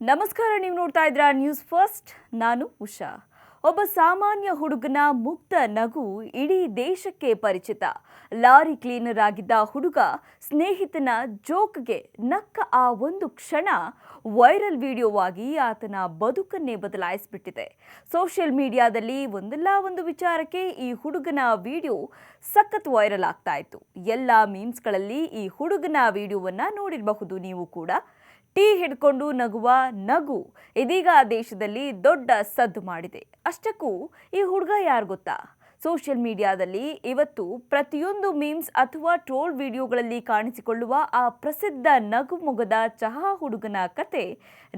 ನಮಸ್ಕಾರ, ನೀವು ನೋಡ್ತಾ ಇದ್ದೀರಾ ನ್ಯೂಸ್ ಫಸ್ಟ್. ನಾನು ಉಷಾ. ಒಬ್ಬ ಸಾಮಾನ್ಯ ಹುಡುಗನ ಮುಗ್ಧ ನಗು ಇಡೀ ದೇಶಕ್ಕೆ ಪರಿಚಿತ. ಲಾರಿ ಕ್ಲೀನರ್ ಆಗಿದ್ದ ಹುಡುಗ ಸ್ನೇಹಿತನ ಜೋಕ್ಗೆ ನಕ್ಕ ಆ ಒಂದು ಕ್ಷಣ ವೈರಲ್ ವಿಡಿಯೋವಾಗಿ ಆತನ ಬದುಕನ್ನೇ ಬದಲಾಯಿಸಿಬಿಟ್ಟಿದೆ. ಸೋಷಿಯಲ್ ಮೀಡಿಯಾದಲ್ಲಿ ಒಂದಲ್ಲ ಒಂದು ವಿಚಾರಕ್ಕೆ ಈ ಹುಡುಗನ ವಿಡಿಯೋ ಸಖತ್ ವೈರಲ್ ಆಗ್ತಾ ಇತ್ತು. ಎಲ್ಲ ಮೀಮ್ಸ್ಗಳಲ್ಲಿ ಈ ಹುಡುಗನ ವಿಡಿಯೋವನ್ನ ನೋಡಿರಬಹುದು ನೀವು ಕೂಡ. ಟೀ ಹಿಡ್ಕೊಂಡು ನಗುವ ನಗು ಇದೀಗ ದೇಶದಲ್ಲಿ ದೊಡ್ಡ ಸದ್ದು ಮಾಡಿದೆ. ಅಷ್ಟಕ್ಕೂ ಈ ಹುಡುಗ ಯಾರು ಗೊತ್ತಾ? ಸೋಷಿಯಲ್ ಮೀಡಿಯಾದಲ್ಲಿ ಇವತ್ತು ಪ್ರತಿಯೊಂದು ಮೀಮ್ಸ್ ಅಥವಾ ಟ್ರೋಲ್ ವಿಡಿಯೋಗಳಲ್ಲಿ ಕಾಣಿಸಿಕೊಳ್ಳುವ ಆ ಪ್ರಸಿದ್ಧ ನಗುಮೊಗದ ಚಹಾ ಹುಡುಗನ ಕತೆ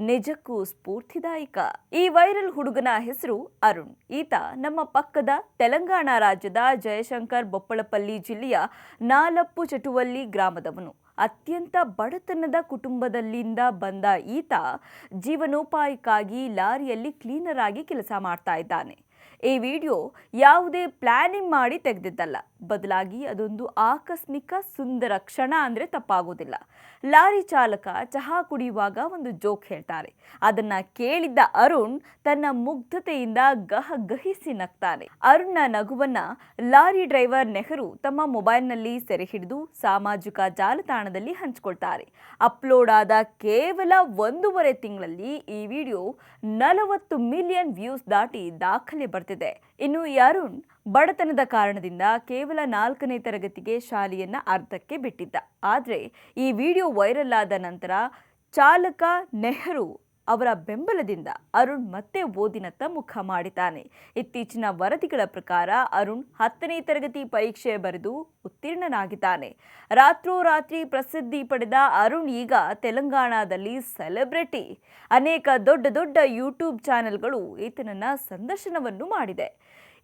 ನಿಜಕ್ಕೂ ಸ್ಫೂರ್ತಿದಾಯಕ. ಈ ವೈರಲ್ ಹುಡುಗನ ಹೆಸರು ಅರುಣ್. ಈತ ನಮ್ಮ ಪಕ್ಕದ ತೆಲಂಗಾಣ ರಾಜ್ಯದ ಜಯಶಂಕರ್ ಬೊಪ್ಪಳಪಲ್ಲಿ ಜಿಲ್ಲೆಯ ನಾಲಪ್ಪು ಚಟುವಲ್ಲಿ ಗ್ರಾಮದವನು. ಅತ್ಯಂತ ಬಡತನದ ಕುಟುಂಬದಲ್ಲಿಂದ ಬಂದ ಈತ ಜೀವನೋಪಾಯಕ್ಕಾಗಿ ಲಾರಿಯಲ್ಲಿ ಕ್ಲೀನರ್ ಆಗಿ ಕೆಲಸ ಮಾಡ್ತಾ ಇದ್ದಾನೆ. ಈ ವಿಡಿಯೋ ಯಾವುದೇ ಪ್ಲಾನಿಂಗ್ ಮಾಡಿ ತೆಗೆದಿದ್ದಲ್ಲ, ಬದಲಾಗಿ ಅದೊಂದು ಆಕಸ್ಮಿಕ ಸುಂದರ ಕ್ಷಣ ಅಂದರೆ ತಪ್ಪಾಗೋದಿಲ್ಲ. ಲಾರಿ ಚಾಲಕ ಚಹಾ ಕುಡಿಯುವಾಗ ಒಂದು ಜೋಕ್ ಹೇಳ್ತಾರೆ. ಅದನ್ನ ಕೇಳಿದ್ದ ಅರುಣ್ ತನ್ನ ಮುಗ್ಧತೆಯಿಂದ ಗಹಗಹಿಸಿ ನಗ್ತಾನೆ. ಅರುಣ್ನ ನಗುವನ್ನ ಲಾರಿ ಡ್ರೈವರ್ ನೆಹರು ತಮ್ಮ ಮೊಬೈಲ್ನಲ್ಲಿ ಸೆರೆ ಹಿಡಿದು ಸಾಮಾಜಿಕ ಜಾಲತಾಣದಲ್ಲಿ ಹಂಚಿಕೊಳ್ತಾರೆ. ಅಪ್ಲೋಡ್ ಆದ ಕೇವಲ 1.5 ತಿಂಗಳಲ್ಲಿ ಈ ವಿಡಿಯೋ 40 ಮಿಲಿಯನ್ ವ್ಯೂಸ್ ದಾಟಿ ದಾಖಲೆ ಬರ್ತಿದೆ. ಇನ್ನು ಈ ಅರುಣ್ ಬಡತನದ ಕಾರಣದಿಂದ ಕೇವಲ 4ನೇ ತರಗತಿಗೆ ಶಾಲೆಯನ್ನ ಅರ್ಧಕ್ಕೆ ಬಿಟ್ಟಿದ್ದ. ಆದರೆ ಈ ವಿಡಿಯೋ ವೈರಲ್ ಆದ ನಂತರ ಚಾಲಕ ನೆಹರು ಅವರ ಬೆಂಬಲದಿಂದ ಅರುಣ್ ಮತ್ತೆ ಓದಿನತ್ತ ಮುಖ ಮಾಡಿದ್ದಾನೆ. ಇತ್ತೀಚಿನ ವರದಿಗಳ ಪ್ರಕಾರ ಅರುಣ್ 10ನೇ ತರಗತಿ ಪರೀಕ್ಷೆ ಬರೆದು ಉತ್ತೀರ್ಣನಾಗಿದ್ದಾನೆ. ರಾತ್ರೋರಾತ್ರಿ ಪ್ರಸಿದ್ಧಿ ಪಡೆದ ಅರುಣ್ ಈಗ ತೆಲಂಗಾಣದಲ್ಲಿ ಸೆಲೆಬ್ರಿಟಿ. ಅನೇಕ ದೊಡ್ಡ ಯೂಟ್ಯೂಬ್ ಚಾನೆಲ್ಗಳು ಈತನನ್ನ ಸಂದರ್ಶನವನ್ನು ಮಾಡಿದೆ.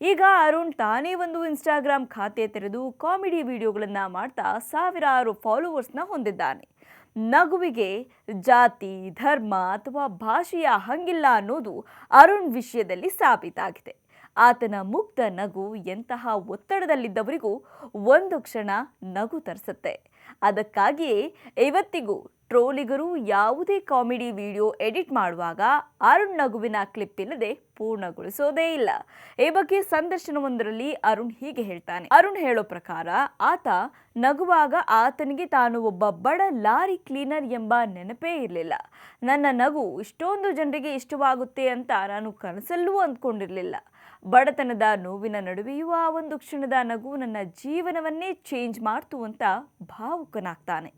ಈಗ ಅರುಣ್ ತಾನೇ ಒಂದು ಇನ್ಸ್ಟಾಗ್ರಾಮ್ ಖಾತೆ ತೆರೆದು ಕಾಮಿಡಿ ವಿಡಿಯೋಗಳನ್ನು ಮಾಡ್ತಾ ಸಾವಿರಾರು ಫಾಲೋವರ್ಸ್ನ ಹೊಂದಿದ್ದಾನೆ. ನಗುವಿಗೆ ಜಾತಿ, ಧರ್ಮ ಅಥವಾ ಭಾಷೆಯ ಹಂಗಿಲ್ಲ ಅನ್ನೋದು ಅರುಣ್ ವಿಷಯದಲ್ಲಿ ಸಾಬೀತಾಗಿದೆ. ಆತನ ಮುಗ್ಧ ನಗು ಎಂತಹ ಒತ್ತಡದಲ್ಲಿದ್ದವರಿಗೂ ಒಂದು ಕ್ಷಣ ನಗು ತರಿಸುತ್ತೆ. ಅದಕ್ಕಾಗಿಯೇ ಇವತ್ತಿಗೂ ಟ್ರೋಲಿಗರು ಯಾವುದೇ ಕಾಮಿಡಿ ವಿಡಿಯೋ ಎಡಿಟ್ ಮಾಡುವಾಗ ಅರುಣ್ ನಗುವಿನ ಕ್ಲಿಪ್ ಇಲ್ಲದೆ ಪೂರ್ಣಗೊಳಿಸೋದೇ ಇಲ್ಲ. ಈ ಬಗ್ಗೆ ಸಂದರ್ಶನವೊಂದರಲ್ಲಿ ಅರುಣ್ ಹೀಗೆ ಹೇಳ್ತಾನೆ. ಅರುಣ್ ಹೇಳೋ ಪ್ರಕಾರ ಆತ ನಗುವಾಗ ಆತನಿಗೆ ತಾನು ಒಬ್ಬ ಬಡ ಲಾರಿ ಕ್ಲೀನರ್ ಎಂಬ ನೆನಪೇ ಇರಲಿಲ್ಲ. ನನ್ನ ನಗು ಇಷ್ಟೊಂದು ಜನರಿಗೆ ಇಷ್ಟವಾಗುತ್ತೆ ಅಂತ ನಾನು ಕನಸಲ್ಲೂ ಅಂದ್ಕೊಂಡಿರಲಿಲ್ಲ. ಬಡತನದ ನೋವಿನ ನಡುವೆಯೂ ಆ ಒಂದು ಕ್ಷಣದ ನಗು ನನ್ನ ಜೀವನವನ್ನೇ ಚೇಂಜ್ ಮಾಡ್ತು ಅಂತ ಭಾವುಕನಾಗ್ತಾನೆ.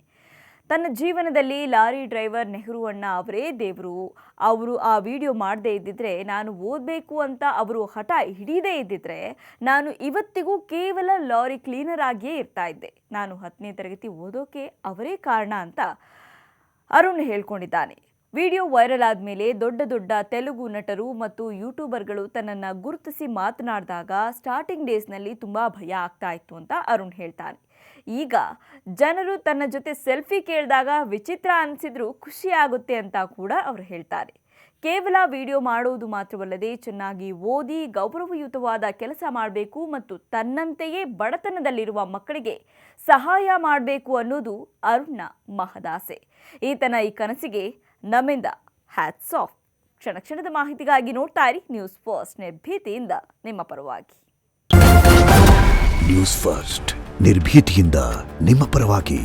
ತನ್ನ ಜೀವನದಲ್ಲಿ ಲಾರಿ ಡ್ರೈವರ್ ನೆಹರು ಅಣ್ಣ ಅವರೇ ದೇವರು. ಅವರು ಆ ವಿಡಿಯೋ ಮಾಡದೇ ಇದ್ದಿದ್ರೆ, ನಾನು ಓದಬೇಕು ಅಂತ ಅವರು ಹಠ ಹಿಡಿಯದೇ ಇದ್ದಿದ್ರೆ ನಾನು ಇವತ್ತಿಗೂ ಕೇವಲ ಲಾರಿ ಕ್ಲೀನರ್ ಆಗಿಯೇ ಇರ್ತಾ ಇದ್ದೆ. ನಾನು 10ನೇ ತರಗತಿ ಓದೋಕೆ ಅವರೇ ಕಾರಣ ಅಂತ ಅರುಣ್ ಹೇಳ್ಕೊಂಡಿದ್ದಾನೆ. ವಿಡಿಯೋ ವೈರಲ್ ಆದಮೇಲೆ ದೊಡ್ಡ ತೆಲುಗು ನಟರು ಮತ್ತು ಯೂಟ್ಯೂಬರ್ಗಳು ತನ್ನನ್ನು ಗುರುತಿಸಿ ಮಾತನಾಡಿದಾಗ ಸ್ಟಾರ್ಟಿಂಗ್ ಡೇಸ್ನಲ್ಲಿ ತುಂಬ ಭಯ ಆಗ್ತಾ ಇತ್ತು ಅಂತ ಅರುಣ್ ಹೇಳ್ತಾನೆ. ಈಗ ಜನರು ತನ್ನ ಜೊತೆ ಸೆಲ್ಫಿ ಕೇಳಿದಾಗ ವಿಚಿತ್ರ ಅನಿಸಿದ್ರು ಖುಷಿ ಆಗುತ್ತೆ ಅಂತ ಕೂಡ ಅವರು ಹೇಳ್ತಾರೆ. ಕೇವಲ ವಿಡಿಯೋ ಮಾಡೋದು ಮಾತ್ರವಲ್ಲದೆ ಚೆನ್ನಾಗಿ ಓದಿ ಗೌರವಯುತವಾದ ಕೆಲಸ ಮಾಡಬೇಕು ಮತ್ತು ತನ್ನಂತೆಯೇ ಬಡತನದಲ್ಲಿರುವ ಮಕ್ಕಳಿಗೆ ಸಹಾಯ ಮಾಡಬೇಕು ಅನ್ನೋದು ಅರುಣ್ನ ಮಹದಾಸೆ. ಈತನ ಈ ಕನಸಿಗೆ ನಮ್ಮಿಂದ ಹ್ಯಾಟ್ಸ್ ಆಫ್. ಕ್ಷಣದ ಮಾಹಿತಿಗಾಗಿ ನೋಡ್ತಾ ಇರಿ ನ್ಯೂಸ್ ಫಸ್ಟ್, ನಿರ್ಭೀತಿಯಿಂದ ನಿಮ್ಮ ಪರವಾಗಿ. ನ್ಯೂಸ್ ಫಸ್ಟ್, ನಿರ್ಭೀತಿಯಿಂದ ನಿಮ್ಮ ಪರವಾಗಿ.